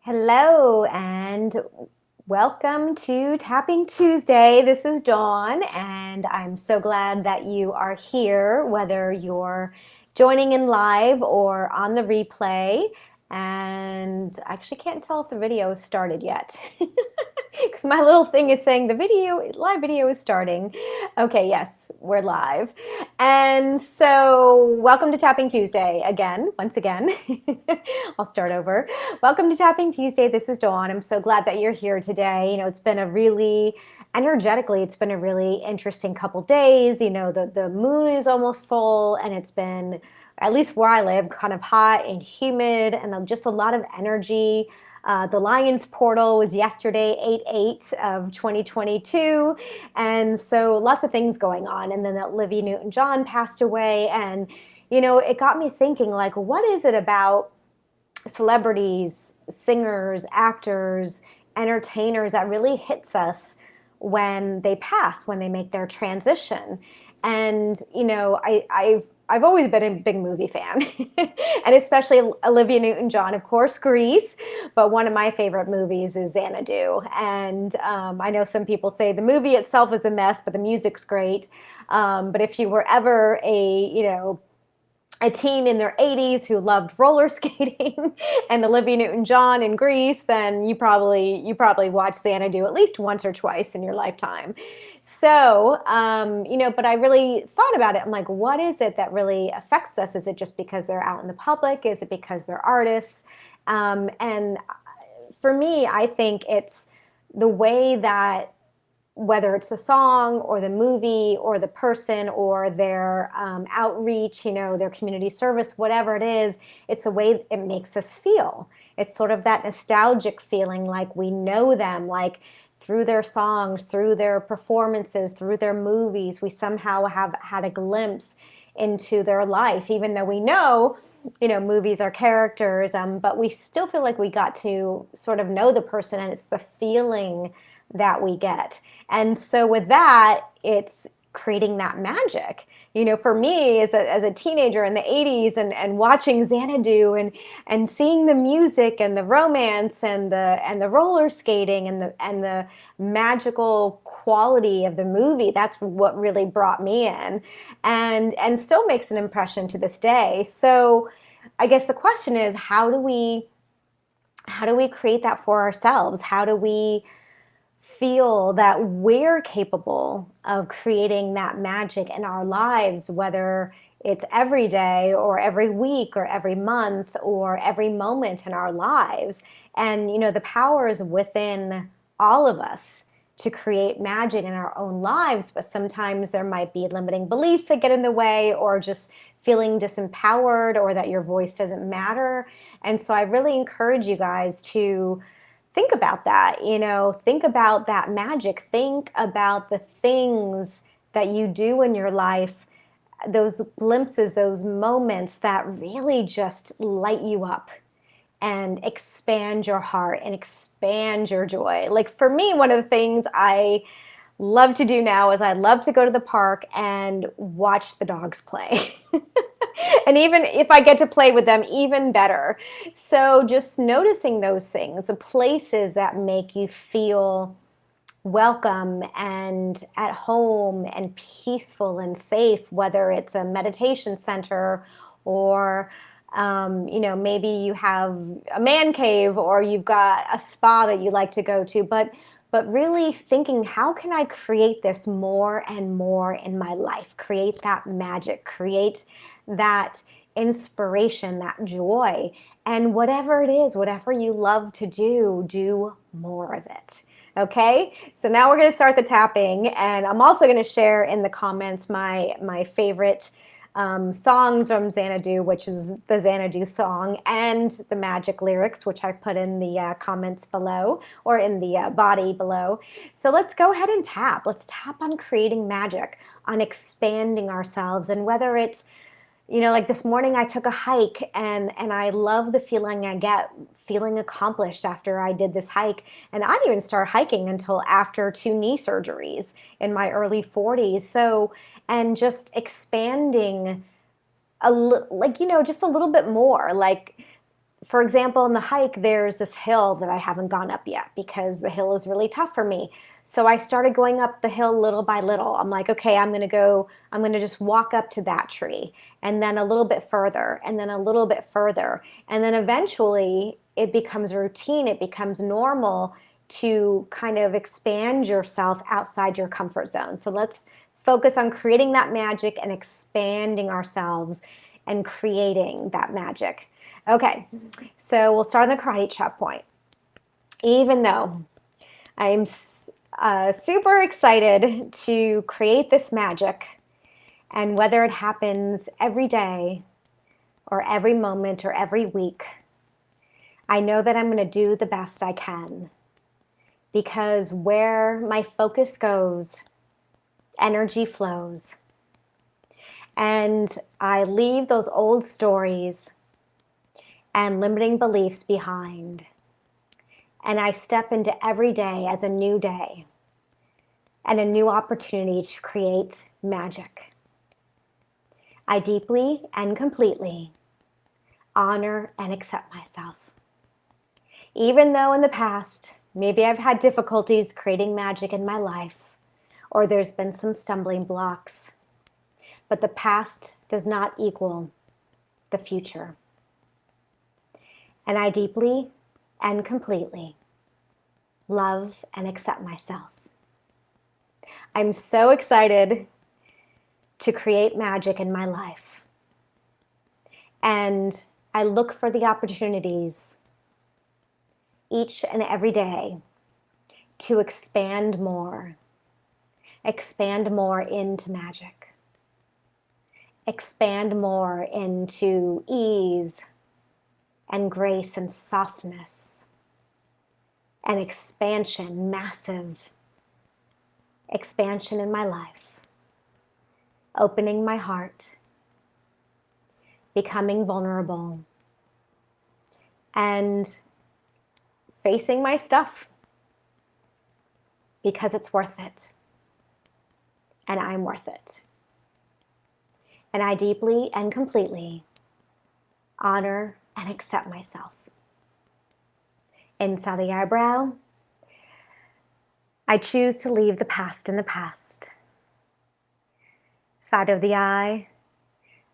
Hello and welcome to Tapping Tuesday. This is Dawn, and I'm so glad that you are here, whether you're joining in live or on the replay. And I actually can't tell if the video is started yet because my little thing is saying the live video is starting. Okay, yes, we're live. And so, welcome to Tapping Tuesday again, once again. I'll start over. Welcome to Tapping Tuesday. This is Dawn. I'm so glad that you're here today. It's been a really energetically, it's been a really interesting couple days. The moon is almost full, and it's been, at least where I live, kind of hot and humid, and just a lot of energy. The Lion's Portal was yesterday, 8/8 of 2022. And so lots of things going on. And then Olivia Newton John passed away. And, it got me thinking, like, what is it about celebrities, singers, actors, entertainers that really hits us when they pass, when they make their transition? And I've always been a big movie fan, and especially Olivia Newton John, of course, Grease. But one of my favorite movies is Xanadu, and I know some people say the movie itself is a mess, but the music's great. But if you were ever a teen in their 80s who loved roller skating and Olivia Newton-John in Grease, then you probably watched Xanadu at least once or twice in your lifetime. So, but I really thought about it. I'm like, what is it that really affects us? Is it just because they're out in the public? Is it because they're artists? And for me, I think it's the way that whether it's the song or the movie or the person or their outreach, their community service, whatever it is, it's the way it makes us feel. It's sort of that nostalgic feeling, like we know them, like through their songs, through their performances, through their movies, we somehow have had a glimpse into their life, even though we know, movies are characters, but we still feel like we got to sort of know the person, and it's the feeling that we get. And so with that, it's creating that magic. For me as a teenager in the 80s, and watching Xanadu, and seeing the music and the romance and the roller skating and the magical quality of the movie, that's what really brought me in, and still makes an impression to this day. So I guess the question is, how do we create that for ourselves? How do we feel that we're capable of creating that magic in our lives, whether it's every day or every week or every month or every moment in our lives? And, the power is within all of us to create magic in our own lives, but sometimes there might be limiting beliefs that get in the way, or just feeling disempowered, or that your voice doesn't matter. And so I really encourage you guys to think about that, think about that magic. Think about the things that you do in your life, those glimpses, those moments that really just light you up and expand your heart and expand your joy. Like for me, one of the things I love to do now is I love to go to the park and watch the dogs play. And even if I get to play with them, even better. So just noticing those things, the places that make you feel welcome and at home and peaceful and safe, whether it's a meditation center, or maybe you have a man cave, or you've got a spa that you like to go to, but really thinking, how can I create this more and more in my life? Create that magic, create that inspiration, that joy. And whatever it is, whatever you love to do more of it. Okay, so now we're going to start the tapping, and I'm also going to share in the comments my favorite songs from Xanadu, which is the Xanadu song, and the magic lyrics, which I put in the comments below, or in the body below. So let's go ahead and tap. Let's tap on creating magic, on expanding ourselves. And whether it's, like this morning I took a hike, and I love the feeling I get, feeling accomplished after I did this hike. And I didn't even start hiking until after 2 knee surgeries in my early 40s. So, and just expanding just a little bit more, like for example, in the hike, there's this hill that I haven't gone up yet because the hill is really tough for me. So I started going up the hill little by little. I'm like, okay, I'm going to just walk up to that tree, and then a little bit further, and then a little bit further. And then eventually it becomes routine. It becomes normal to kind of expand yourself outside your comfort zone. So let's focus on creating that magic and expanding ourselves and creating that magic. Okay, so we'll start on the karate chop point. Even though I'm super excited to create this magic, and whether it happens every day or every moment or every week, I know that I'm going to do the best I can, because where my focus goes, energy flows. And I leave those old stories and limiting beliefs behind. And I step into every day as a new day and a new opportunity to create magic. I deeply and completely honor and accept myself. Even though in the past, maybe I've had difficulties creating magic in my life, or there's been some stumbling blocks, but the past does not equal the future. And I deeply and completely love and accept myself. I'm so excited to create magic in my life. And I look for the opportunities each and every day to expand more into magic, expand more into ease and grace and softness and expansion, massive expansion in my life, opening my heart, becoming vulnerable, and facing my stuff because it's worth it, and I'm worth it. And I deeply and completely honor and accept myself. Inside the eyebrow, I choose to leave the past in the past. Side of the eye,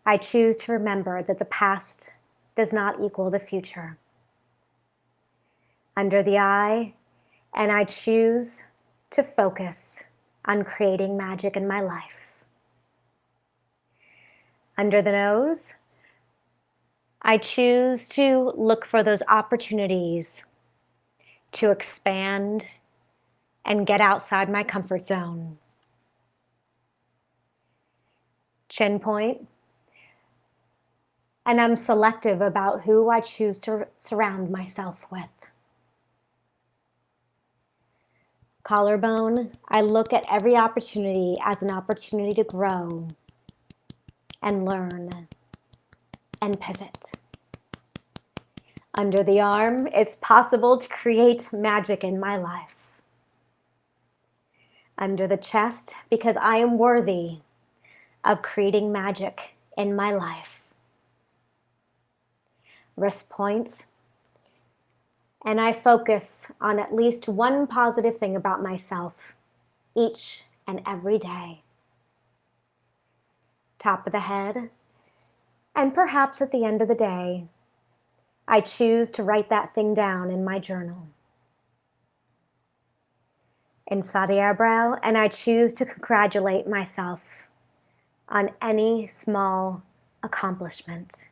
I choose to remember that the past does not equal the future. Under the eye, and I choose to focus on creating magic in my life. Under the nose, I choose to look for those opportunities to expand and get outside my comfort zone. Chin point, and I'm selective about who I choose to surround myself with. Collarbone, I look at every opportunity as an opportunity to grow and learn and pivot. Under the arm, it's possible to create magic in my life. Under the chest, because I am worthy of creating magic in my life. Wrist points, and I focus on at least one positive thing about myself each and every day. Top of the head, and perhaps at the end of the day, I choose to write that thing down in my journal. Inside the eyebrow, and I choose to congratulate myself on any small accomplishment.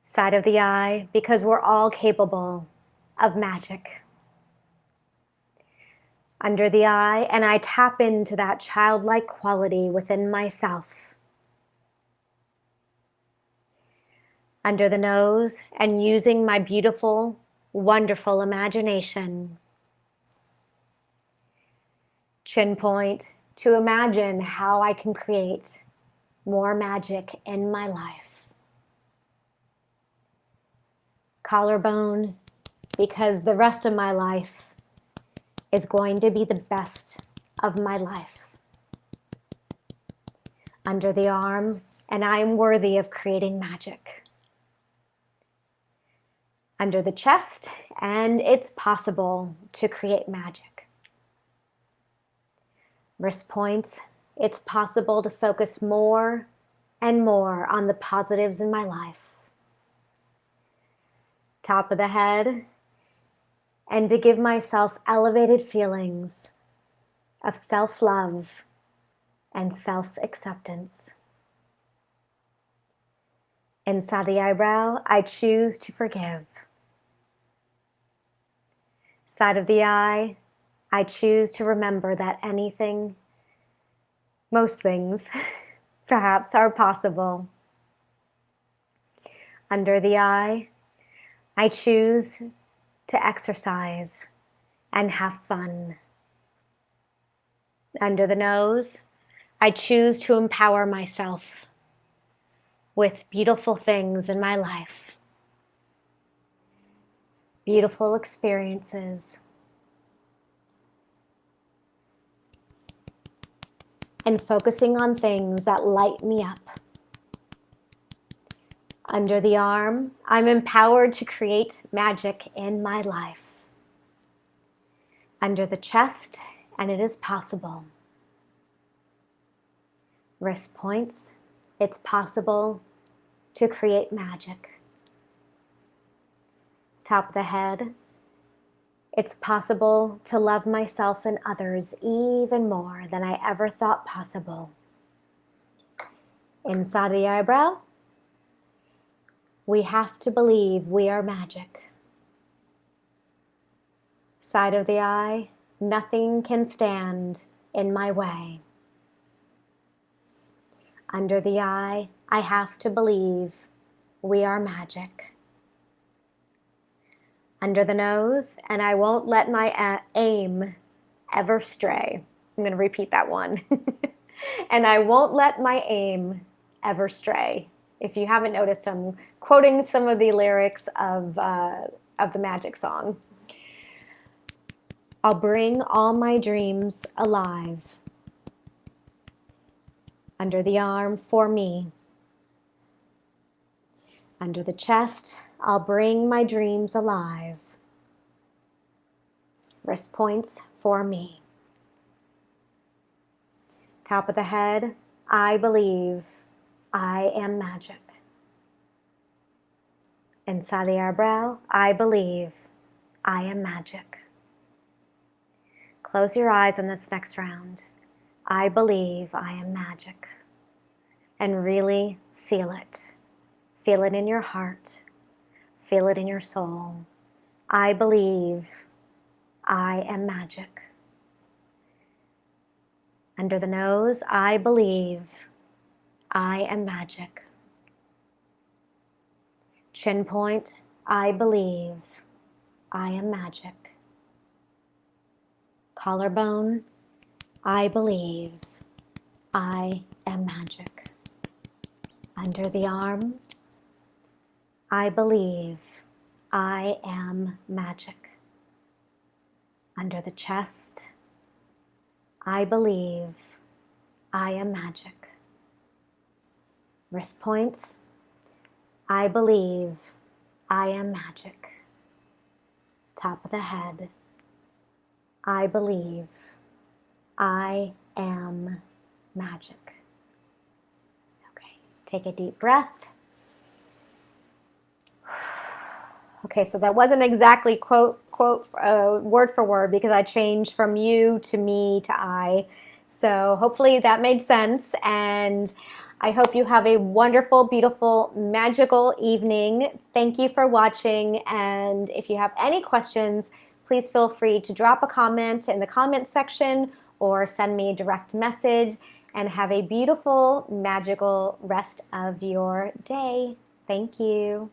Side of the eye, because we're all capable of magic. Under the eye, and I tap into that childlike quality within myself. Under the nose, and using my beautiful, wonderful imagination. Chin point, to imagine how I can create more magic in my life. Collarbone, because the rest of my life is going to be the best of my life. Under the arm, and I am worthy of creating magic. Under the chest, and it's possible to create magic. Wrist points, it's possible to focus more and more on the positives in my life. Top of the head, and to give myself elevated feelings of self-love and self-acceptance. Inside the eyebrow, I choose to forgive. Side of the eye, I choose to remember that most things, perhaps, are possible. Under the eye, I choose to exercise and have fun. Under the nose, I choose to empower myself with beautiful things in my life. Beautiful experiences. And focusing on things that light me up. Under the arm, I'm empowered to create magic in my life. Under the chest, and it is possible. Wrist points, it's possible to create magic. Top of the head, it's possible to love myself and others even more than I ever thought possible. Inside the eyebrow, we have to believe we are magic. Side of the eye, nothing can stand in my way. Under the eye, I have to believe we are magic. Under the nose, and I won't let my aim ever stray. I'm going to repeat that one. And I won't let my aim ever stray. If you haven't noticed, I'm quoting some of the lyrics of the magic song. I'll bring all my dreams alive. Under the arm for me. Under the chest, I'll bring my dreams alive. Wrist points for me. Top of the head, I believe I am magic. Inside the eyebrow, I believe I am magic. Close your eyes in this next round. I believe I am magic. And really feel it. Feel it in your heart. Feel it in your soul. I believe I am magic. Under the nose, I believe I am magic. Chin point, I believe I am magic. Collarbone, I believe I am magic. Under the arm, I believe I am magic. Under the chest, I believe I am magic. Wrist points, I believe I am magic. Top of the head, I believe I am magic. Okay, take a deep breath. Okay, so that wasn't exactly quote word for word because I changed from you to me to I. So hopefully that made sense, and I hope you have a wonderful, beautiful, magical evening. Thank you for watching, and if you have any questions, please feel free to drop a comment in the comment section or send me a direct message, and have a beautiful, magical rest of your day. Thank you.